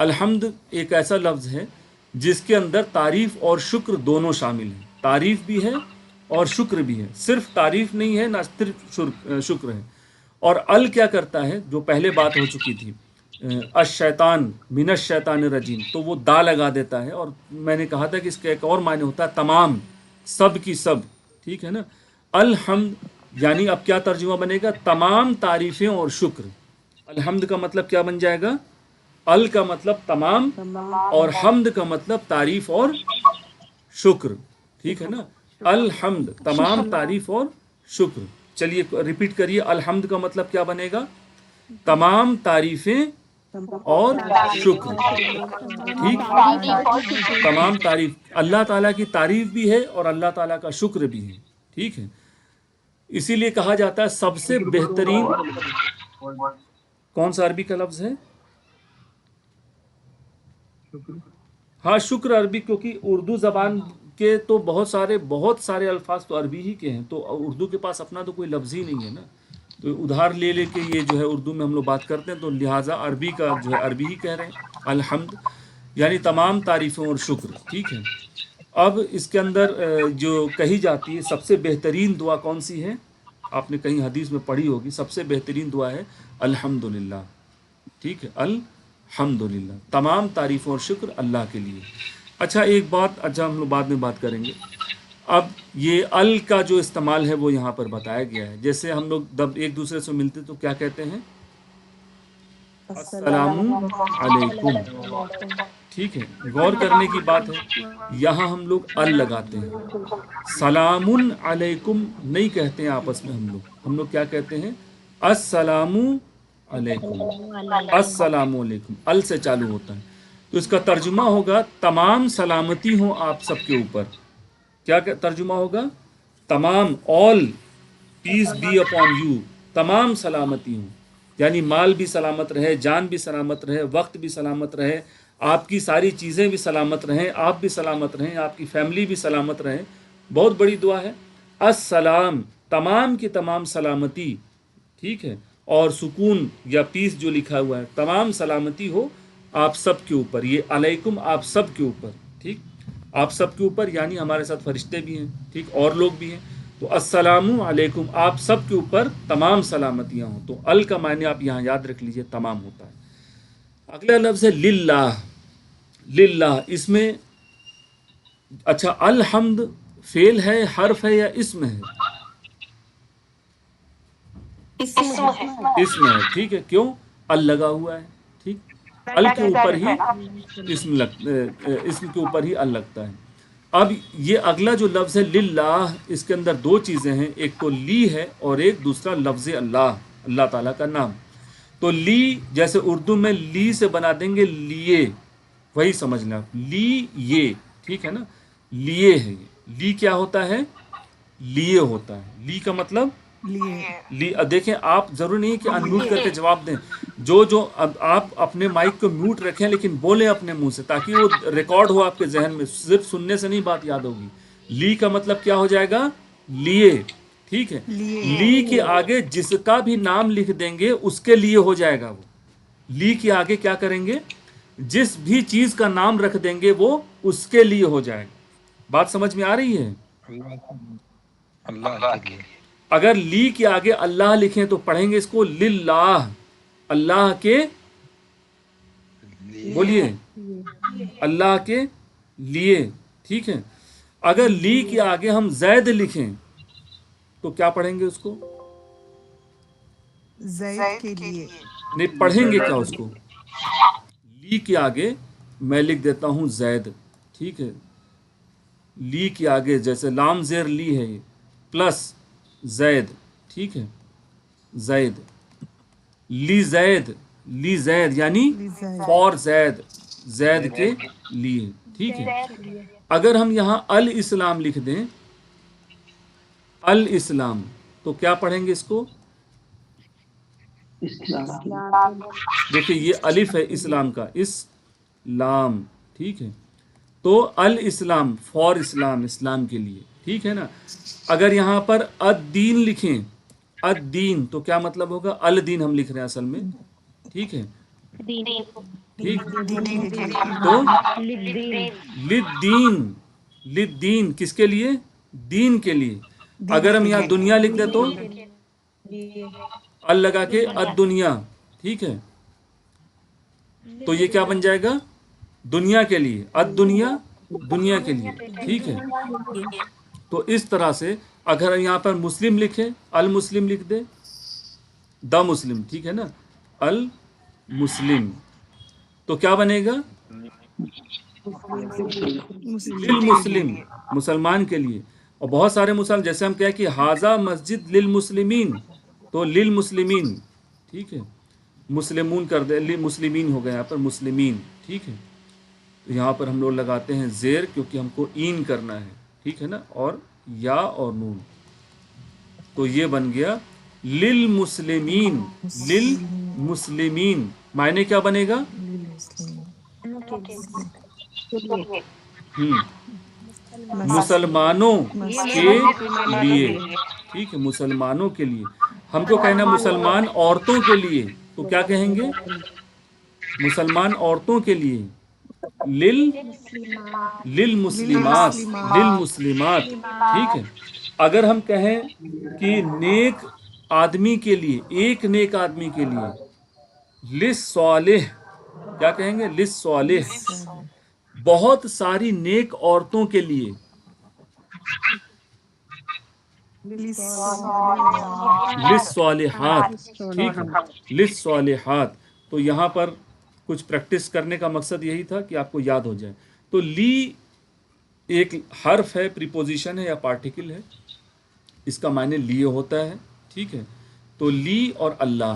अलहम्द एक ऐसा लफ्ज़ है जिसके अंदर तारीफ़ और शुक्र दोनों शामिल हैं, तारीफ़ भी है और शुक्र भी है, सिर्फ तारीफ़ नहीं है ना सिर्फ शुक्र है। और अल क्या करता है, जो पहले बात हो चुकी थी, अश-शैतान मिनश शैतान रजीम, तो वो दा लगा देता है। और मैंने कहा था कि इसका एक और मायने होता है तमाम, सब की सब, ठीक है ना। अलहम्द यानी अब क्या तर्जुमा बनेगा, तमाम तारीफ़ें और शुक्र। अलहम्द का मतलब क्या बन जाएगा, अल का मतलब तमाम और हमद का मतलब तारीफ और शुक्र, ठीक है ना। अलहम्द तमाम तारीफ और शुक्र। चलिए रिपीट करिए, अलहम्द का मतलब क्या बनेगा, तमाम तारीफें और शुक्र, ठीक। तमाम तारीफ, अल्लाह ताला की तारीफ भी है और अल्लाह ताला का शुक्र भी है, ठीक है। इसीलिए कहा जाता है सबसे बेहतरीन, कौन सा अरबी का लफ्ज है, हाँ शुक्र अरबी, क्योंकि उर्दू ज़बान के तो बहुत सारे अल्फाज तो अरबी ही के हैं, तो उर्दू के पास अपना तो कोई लफ्ज़ ही नहीं है ना। तो उधार ले लेके ये जो है उर्दू में हम लोग बात करते हैं, तो लिहाजा अरबी का जो है अरबी ही कह रहे हैं। अलहम्द यानी तमाम तारीफ़ों और शुक्र, ठीक है। अब इसके अंदर जो कही जाती है सबसे बेहतरीन दुआ कौन सी है, आपने कहीं हदीस में पढ़ी होगी, सबसे बेहतरीन दुआ है अल्हम्दुलिल्लाह, ठीक है। अल्हम्दुलिल्लाह, तमाम तारीफ़ और शुक्र अल्लाह के लिए। अच्छा एक बात, अच्छा हम लोग बाद में बात करेंगे। अब ये अल का जो इस्तेमाल है वो यहाँ पर बताया गया है। जैसे हम लोग जब एक दूसरे से मिलते तो क्या कहते हैं, अस्सलामु अलैकुम, ठीक है। गौर करने की बात है, यहाँ हम लोग अल लगाते हैं, सलामुन अलैकुम नहीं कहते हैं आपस में। हम लोग क्या कहते हैं, अस्सलामु अलैकुम, अस्सलामु अलैकुम, अल से चालू होता है। तो इसका तर्जुमा होगा तमाम सलामती हो आप सबके ऊपर। क्या तर्जुमा होगा, तमाम, all peace be upon you, तमाम सलामती हो, यानी माल भी सलामत रहे, जान भी सलामत रहे, वक्त भी सलामत रहे, आपकी सारी चीज़ें भी सलामत रहें, आप भी सलामत रहें, आपकी फैमिली भी सलामत रहे। बहुत बड़ी दुआ है। अस्सलाम तमाम की तमाम सलामती, ठीक है। और सुकून या पीस जो लिखा हुआ है, तमाम सलामती हो आप सब के ऊपर, ये अलैकुम आप सब के ऊपर, ठीक। आप सब के ऊपर यानी हमारे साथ फरिश्ते भी हैं, ठीक, और लोग भी हैं। तो अस्सलामु अलैकुम आप सब के ऊपर तमाम सलामतियाँ हों। तो अल का मायने आप यहाँ याद रख लीजिए, तमाम होता है। अगला लफ्ज़ है लिल्लाह। लिल्लाह, इसमें अच्छा अलहम्द फेल है, हर्फ है या इस्म है, इसम है, ठीक है। क्यों, अल लगा हुआ है, ठीक। अल के ऊपर ही इसम के ऊपर ही अल लगता है। अब ये अगला जो लफ्ज़ है लिल्लाह, इसके अंदर दो चीज़ें हैं, एक तो ली है और एक दूसरा लफ्ज़ अल्लाह, अल्लाह ताला का नाम। तो ली जैसे उर्दू में ली से बना देंगे लिए, वही समझ लें आप, ली ये, ठीक है ना। लिए है ये, ली क्या होता है, लिए होता है। ली का मतलब ली। अब देखें, आप जरूरी नहीं कि अनम्यूट करके जवाब दें, जो अब आप अपने माइक को म्यूट रखें लेकिन बोलें अपने मुंह से, ताकि वो रिकॉर्ड हो आपके जहन में, सिर्फ सुनने से नहीं बात याद होगी। ली का मतलब क्या हो जाएगा, लिए, ठीक है। ली के आगे जिसका भी नाम लिख देंगे उसके लिए हो जाएगा वो। ली के आगे क्या करेंगे, जिस भी चीज का नाम रख देंगे वो उसके लिए हो जाएगा। बात समझ में आ रही है। अल्लाह के लिए। अगर ली के आगे अल्लाह लिखें तो पढ़ेंगे इसको लिल्लाह, अल्लाह के, बोलिए, अल्लाह के लिए, ठीक है। अगर ली के आगे हम जैद लिखें तो क्या पढ़ेंगे उसको, जैद के लिए। नहीं पढ़ेंगे क्या उसको, ली के आगे मैं लिख देता हूं जैद, ठीक है। ली के आगे जैसे लाम जेर ली है ये, प्लस जैद, ठीक है, जैद, ली जैद, ली जैद यानी फॉर जैद, जैद के लिए, ठीक है। अगर हम यहाँ अल इस्लाम लिख दें, अल इस्लाम, तो क्या पढ़ेंगे इसको, देखिए ये अलिफ है इस्लाम का, इस्लाम, ठीक है। तो अल इस्लाम फॉर इस्लाम, इस्लाम के लिए, ठीक है ना। अगर यहाँ पर अद-दीन लिखें, अद-दीन, तो क्या मतलब होगा, अल दीन हम लिख रहे हैं असल में, ठीक है, ٹھیک. تو للدین، للدین کس کے لیے؟ دین کے لیے. اگر ہم یہاں دنیا لکھ دیں تو ال لگا کے الدنیا، ٹھیک ہے، تو یہ کیا بن جائے گا؟ دنیا کے لیے، الدنیا دنیا کے لیے، ٹھیک ہے. تو اس طرح سے اگر یہاں پر مسلم لکھے، المسلم لکھ دے، دا مسلم، ٹھیک ہے نا، المسلم، تو کیا بنے گا؟ للمسلم، مسلمان کے لیے. اور بہت سارے مسلمان، جیسے ہم کہیں کہ حاذا مسجد للمسلمین، تو للمسلمین، ٹھیک ہے، مسلمون کر دے، مسلمین ہو گیا یہاں پر مسلمین، ٹھیک ہے. تو یہاں پر ہم لوگ لگاتے ہیں زیر، کیونکہ ہم کو این کرنا ہے، ٹھیک ہے نا، اور یا اور نون. تو یہ بن گیا للمسلمین، للمسلمین، معنی کیا بنے گا؟ مسلمانوں کے لیے، ٹھیک ہے، مسلمانوں کے لیے. ہم کو کہنا مسلمان عورتوں کے لیے، تو کیا کہیں گے؟ مسلمان عورتوں کے لیے للمسلمات، للمسلمات، ٹھیک ہے. اگر ہم کہیں کہ نیک آدمی کے لیے، ایک نیک آدمی کے لیے، للصالح، کیا کہیں گے؟ للصالح، بہت ساری نیک عورتوں کے لیے، للصالحات، ٹھیک ہے، للصالحات. تو یہاں پر کچھ پریکٹس کرنے کا مقصد یہی تھا کہ آپ کو یاد ہو جائے. تو لی ایک حرف ہے، پریپوزیشن ہے یا پارٹیکل ہے، اس کا معنی لیے ہوتا ہے، ٹھیک ہے. تو لی اور اللہ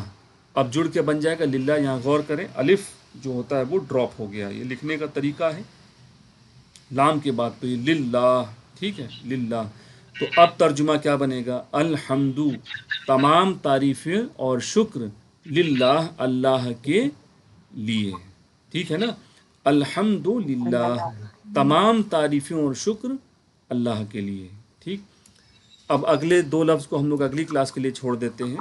اب جڑ کے بن جائے گا للہ. یہاں غور کریں، الف جو ہوتا ہے وہ ڈراپ ہو گیا، یہ لکھنے کا طریقہ ہے لام کے بعد، تو یہ للہ، ٹھیک ہے، للہ. تو اب ترجمہ کیا بنے گا؟ الحمد، تمام تعریفیں اور شکر، للہ، اللہ کے لیے، ٹھیک ہے نا. الحمد للہ، تمام تعریفیں اور شکر اللہ کے لیے، ٹھیک. اب اگلے دو لفظ کو ہم لوگ اگلی کلاس کے لیے چھوڑ دیتے ہیں.